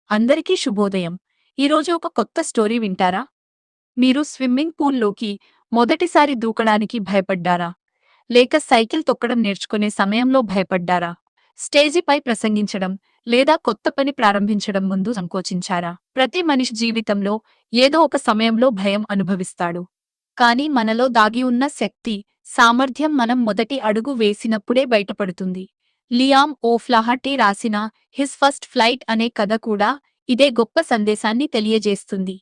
అందరికీ శుభోదయం. ఈరోజు ఒక కొత్త స్టోరీ వింటారా? మీరు స్విమ్మింగ్ పూల్లోకి మొదటిసారి దూకడానికి భయపడ్డారా? లేక సైకిల్ తొక్కడం నేర్చుకునే సమయంలో భయపడ్డారా? స్టేజిపై ప్రసంగించడం లేదా కొత్త పని ప్రారంభించడం ముందు సంకోచించారా? ప్రతి మనిషి జీవితంలో ఏదో ఒక సమయంలో భయం అనుభవిస్తాడు. కానీ మనలో దాగి ఉన్న శక్తి, సామర్థ్యం మనం మొదటి అడుగు వేసినప్పుడే బయటపడుతుంది. లియామ్ ఓఫ్లాహర్టీ రాసిన హిస్ ఫస్ట్ ఫ్లైట్ అనే కథ కూడా ఇదే గొప్ప సందేశాన్ని తెలియజేస్తుంది.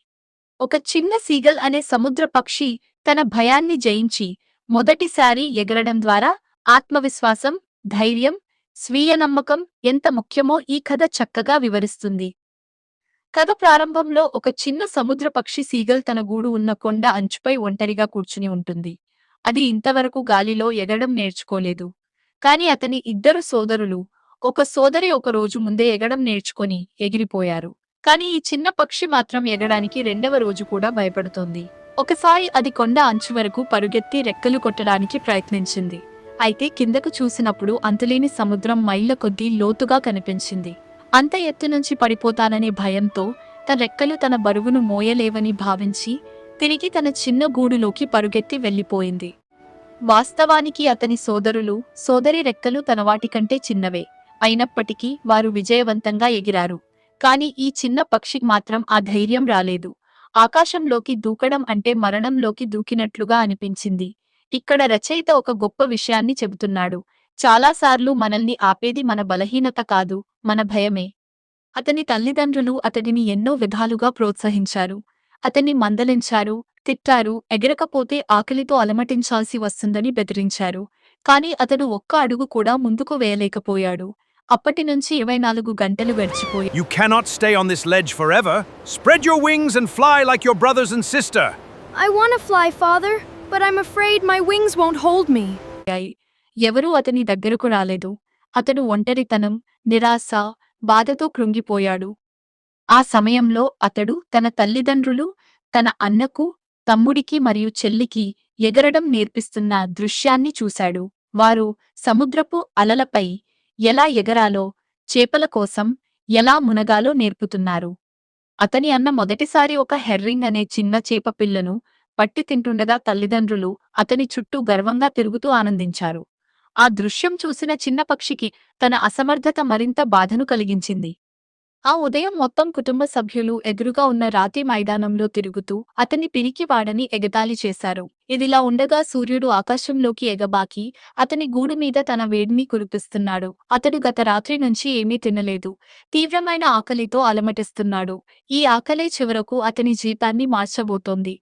ఒక చిన్న సీగల్ అనే సముద్ర పక్షి తన భయాన్ని జయించి మొదటిసారి ఎగరడం ద్వారా ఆత్మవిశ్వాసం, ధైర్యం, స్వీయ నమ్మకం ఎంత ముఖ్యమో ఈ కథ చక్కగా వివరిస్తుంది. కథ ప్రారంభంలో ఒక చిన్న సముద్ర పక్షి సీగల్ తన గూడు ఉన్న కొండ అంచుపై ఒంటరిగా కూర్చుని ఉంటుంది. అది ఇంతవరకు గాలిలో ఎగరడం నేర్చుకోలేదు. కాని అతని ఇద్దరు సోదరులు, ఒక సోదరి ఒక రోజు ముందే ఎగరడం నేర్చుకొని ఎగిరిపోయారు. కాని ఈ చిన్న పక్షి మాత్రం ఎగడానికి రెండవ రోజు కూడా భయపడుతోంది. ఒకసారి అది కొండ అంచు వరకు పరుగెత్తి రెక్కలు కొట్టడానికి ప్రయత్నించింది. అయితే కిందకు చూసినప్పుడు అంతులేని సముద్రం మైళ్ళ కొద్దీ లోతుగా కనిపించింది. అంత ఎత్తు నుంచి పడిపోతాననే భయంతో తన రెక్కలు తన బరువును మోయలేవని భావించి తిరిగి తన చిన్న గూడులోకి పరుగెత్తి వెళ్లిపోయింది. వాస్తవానికి అతని సోదరులు, సోదరి రెక్కలు తన వాటికంటే చిన్నవే. అయినప్పటికీ వారు విజయవంతంగా ఎగిరారు. కాని ఈ చిన్న పక్షికి మాత్రం ఆ ధైర్యం రాలేదు. ఆకాశంలోకి దూకడం అంటే మరణంలోకి దూకినట్లుగా అనిపించింది. ఇక్కడ రచయిత ఒక గొప్ప విషయాన్ని చెబుతున్నాడు. చాలాసార్లు మనల్ని ఆపేది మన బలహీనత కాదు, మన భయమే. అతని తల్లిదండ్రులు అతడిని ఎన్నో విధాలుగా ప్రోత్సహించారు. అతన్ని మందలించారు, తిట్టారు, ఎగరకపోతే ఆకలితో అలమటించాల్సి వస్తుందని బెదిరించారు. కాని అతడు ఒక్క అడుగు కూడా ముందుకు వేయలేకపోయాడు. అప్పటినుంచి 24 గంటలు గడిచిపోయాయి. You cannot stay on this ledge forever. Spread your wings and fly like your brothers and sister. I want to fly, Father, but I'm afraid my wings won't hold me. ఎవరూ అతని దగ్గరకు రాలేదు. అతడు ఒంటరితనం, నిరాశ, బాధతో కృంగిపోయాడు. ఆ సమయంలో అతడు తన తల్లిదండ్రులు, తన అన్నకు, తమ్ముడికి మరియు చెల్లికి ఎగరడం నేర్పిస్తున్న దృశ్యాన్ని చూశాడు. వారు సముద్రపు అలలపై ఎలా ఎగరాలో, చేపల కోసం ఎలా మునగాలో నేర్పుతున్నారు. అతని అన్న మొదటిసారి ఒక హెర్రింగ్ అనే చిన్న చేప పిల్లను పట్టి తింటుండగా తల్లిదండ్రులు అతని చుట్టూ గర్వంగా తిరుగుతూ ఆనందించారు. ఆ దృశ్యం చూసిన చిన్న పక్షికి తన అసమర్థత మరింత బాధను కలిగించింది. ఆ ఉదయం మొత్తం కుటుంబ సభ్యులు ఎదురుగా ఉన్న రాతి మైదానంలో తిరుగుతూ అతన్ని పిరికివాడని ఎగతాళి చేశారు. ఇదిలా ఉండగా సూర్యుడు ఆకాశంలోకి ఎగబాకి అతని గూడు మీద తన వేడిని కురిపిస్తున్నాడు. అతడు గత రాత్రి నుంచి ఏమీ తినలేదు. తీవ్రమైన ఆకలితో అలమటిస్తున్నాడు. ఈ ఆకలే చివరకు అతని జీవితాన్ని మార్చబోతోంది.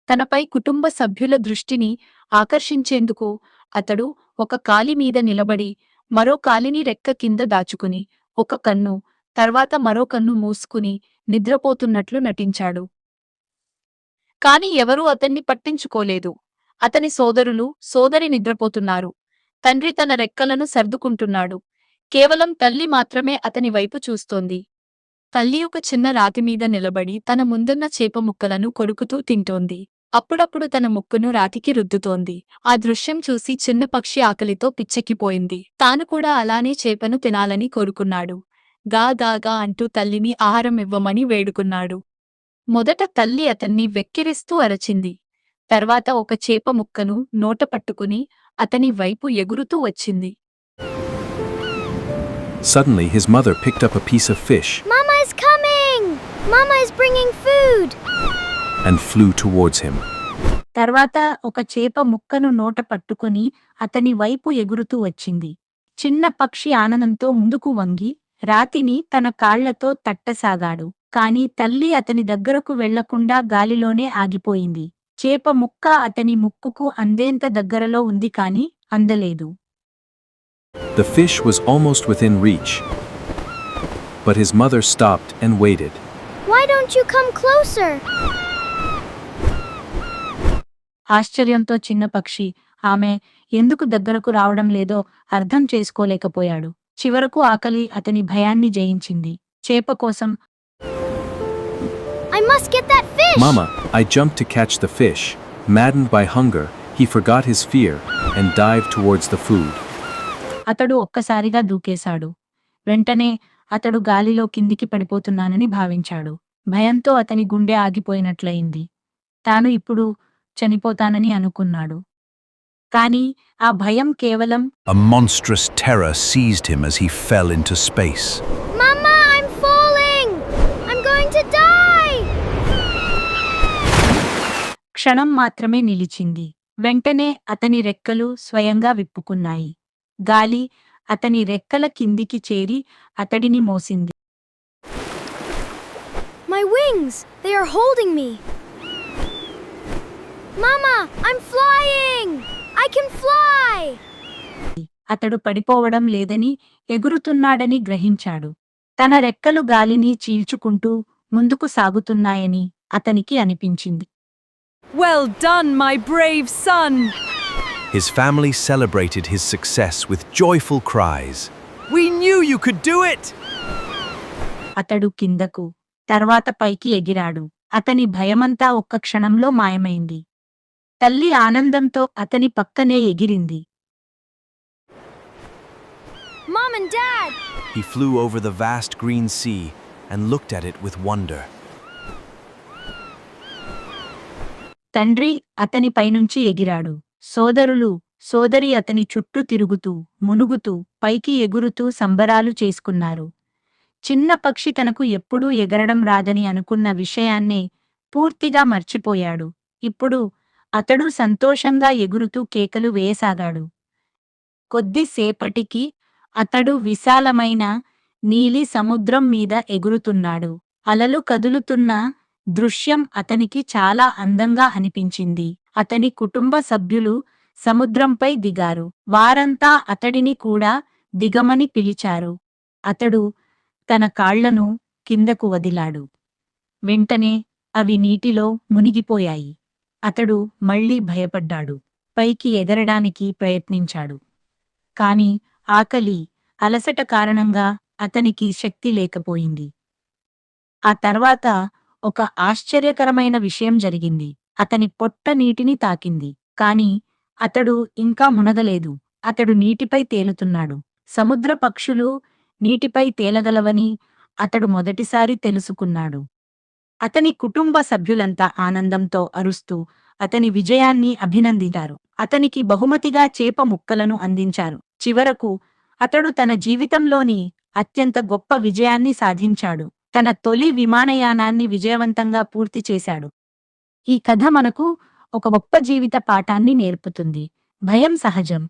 తనపై కుటుంబ సభ్యుల దృష్టిని ఆకర్షించేందుకు అతడు ఒక కాలి మీద నిలబడి మరో కాలిని రెక్క కింద దాచుకుని ఒక కన్ను, తర్వాత మరో కన్ను మూసుకుని నిద్రపోతున్నట్లు నటించాడు. కాని ఎవరూ అతన్ని పట్టించుకోలేదు. అతని సోదరులు, సోదరి నిద్రపోతున్నారు. తండ్రి తన రెక్కలను సర్దుకుంటున్నాడు. కేవలం తల్లి మాత్రమే అతని వైపు చూస్తోంది. తల్లి ఒక చిన్న రాతిమీద నిలబడి తన ముందున్న చేప ముక్కలను కొరుకుతూ తింటోంది. అప్పుడప్పుడు తన ముక్కును రాతికి రుద్దుతోంది. ఆ దృశ్యం చూసి చిన్న పక్షి ఆకలితో పిచ్చెక్కిపోయింది. తాను కూడా అలానే చేపను తినాలని కోరుకున్నాడు. గా గా గా అంటూ తల్లిని ఆహారం ఇవ్వమని వేడుకున్నాడు. మొదట తల్లి అతన్ని వెక్కిరిస్తూ అరచింది. తర్వాత ఒక చేప ముక్కను నోట పట్టుకుని అతని వైపు ఎగురుతూ వచ్చింది. Suddenly his mother picked up a piece of fish Mama is coming! Mama is bringing food! and flew towards him. తర్వాత ఒక చేప ముక్కను నోట పట్టుకుని అతని వైపు ఎగురుతూ వచ్చింది. చిన్న పక్షి ఆనందంతో ముందుకు వంగి రాతిని తన కాళ్లతో తట్టసాగాడు. కాని తల్లి అతని దగ్గరకు వెళ్లకుండా గాలిలోనే ఆగిపోయింది. చేప ముక్క అతని ముక్కుకు అందేంత దగ్గరలో ఉంది కాని అందలేదు. The fish was almost within reach, but his mother stopped and waited. Why don't you come closer? ఆశ్చర్యంతో చిన్న పక్షి ఆమె ఎందుకు దగ్గరకు రావడం లేదో అర్థం చేసుకోలేకపోయాడు. చివరకు ఆకలి అతని భయాన్ని జయించింది. చేప కోసం I must get that fish! Mama, I jumped to catch the fish. Maddened by hunger, he forgot his fear and dived towards the food. అతడు ఒక్కసారిగా దూకేశాడు. వెంటనే అతడు గాలిలో కిందికి పడిపోతున్నానని భావించాడు. భయంతో అతని గుండె ఆగిపోయినట్లయింది. తాను ఇప్పుడు చనిపోతానని అనుకున్నాడు. కాని ఆ భయం కేవలం A monstrous terror seized him as he fell into space. Mama, I'm falling! I'm going to die! క్షణం మాత్రమే నిలిచింది. వెంటనే అతని రెక్కలు స్వయంగా విప్పుకున్నాయి. గాలి అతని రెక్కల కిందికి చేరి అతడిని మోసింది. My wings! They are holding me! Mama, I'm flying! I can fly! అతడు పడిపోవడం లేదని, ఎగురుతున్నాడని గ్రహించాడు. తన రెక్కలు గాలిని చీల్చుకుంటూ ముందుకు సాగుతున్నాయని అతనికి అనిపించింది. Well done, my brave son! His family celebrated his success with joyful cries. We knew you could do it! అతడు కిందకు, తర్వాత పైకి ఎగిరాడు. అతని భయమంతా ఒక్క క్షణంలో మాయమైంది. తల్లి ఆనందంతో అతని పక్కనే ఎగిరింది. Mom and Dad! He flew over the vast green sea and looked at it with wonder. తండ్రి అతని పైనుంచి ఎగిరాడు. సోదరులు, సోదరి అతని చుట్టూ తిరుగుతూ, మునుగుతూ, పైకి ఎగురుతూ సంబరాలు చేసుకున్నారు. చిన్న పక్షి తనకు ఎప్పుడూ ఎగరడం రాదని అనుకున్న విషయాన్నే పూర్తిగా మర్చిపోయాడు. ఇప్పుడు అతడు సంతోషంగా ఎగురుతూ కేకలు వేయసాగాడు. కొద్దిసేపటికి అతడు విశాలమైన నీలి సముద్రం మీద ఎగురుతున్నాడు. అలలు కదులుతున్న దృశ్యం అతనికి చాలా అందంగా అనిపించింది. అతని కుటుంబ సభ్యులు సముద్రంపై దిగారు. వారంతా అతడిని కూడా దిగమని పిలిచారు. అతడు తన కాళ్లను కిందకు వదిలాడు. వెంటనే అవి నీటిలో మునిగిపోయాయి. అతడు మళ్ళీ భయపడ్డాడు. పైకి ఎగరడానికి ప్రయత్నించాడు. కాని ఆకలి, అలసట కారణంగా అతనికి శక్తి లేకపోయింది. ఆ తర్వాత ఒక ఆశ్చర్యకరమైన విషయం జరిగింది. అతని పొట్ట నీటిని తాకింది. కాని అతడు ఇంకా మునగలేదు. అతడు నీటిపై తేలుతున్నాడు. సముద్ర పక్షులు నీటిపై తేలగలవని అతడు మొదటిసారి తెలుసుకున్నాడు. అతని కుటుంబ సభ్యులంతా ఆనందంతో అరుస్తూ అతని విజయాన్ని అభినందించారు. అతనికి బహుమతిగా చేప ముక్కలను అందించారు. చివరకు అతడు తన జీవితంలోని అత్యంత గొప్ప విజయాన్ని సాధించాడు. తన తొలి విమానయానాన్ని విజయవంతంగా పూర్తి చేశాడు. ఈ కథ మనకు ఒక గొప్ప జీవిత పాఠాన్ని నేర్పుతుంది. భయం సహజం,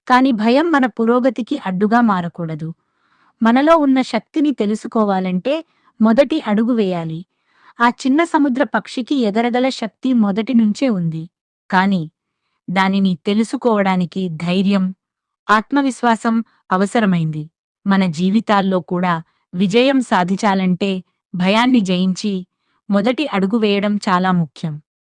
కాని భయం మన పురోగతికి అడ్డుగా మారకూడదు. మనలో ఉన్న శక్తిని తెలుసుకోవాలంటే మొదటి అడుగు వేయాలి. ఆ చిన్న సముద్ర పక్షికి ఎగరగల శక్తి మొదటి నుంచే ఉంది. కాని దానిని తెలుసుకోవడానికి ధైర్యం, ఆత్మవిశ్వాసం అవసరమైంది. మన జీవితాల్లో కూడా విజయం సాధించాలంటే భయాన్ని జయించి మొదటి అడుగు వేయడం చాలా ముఖ్యం.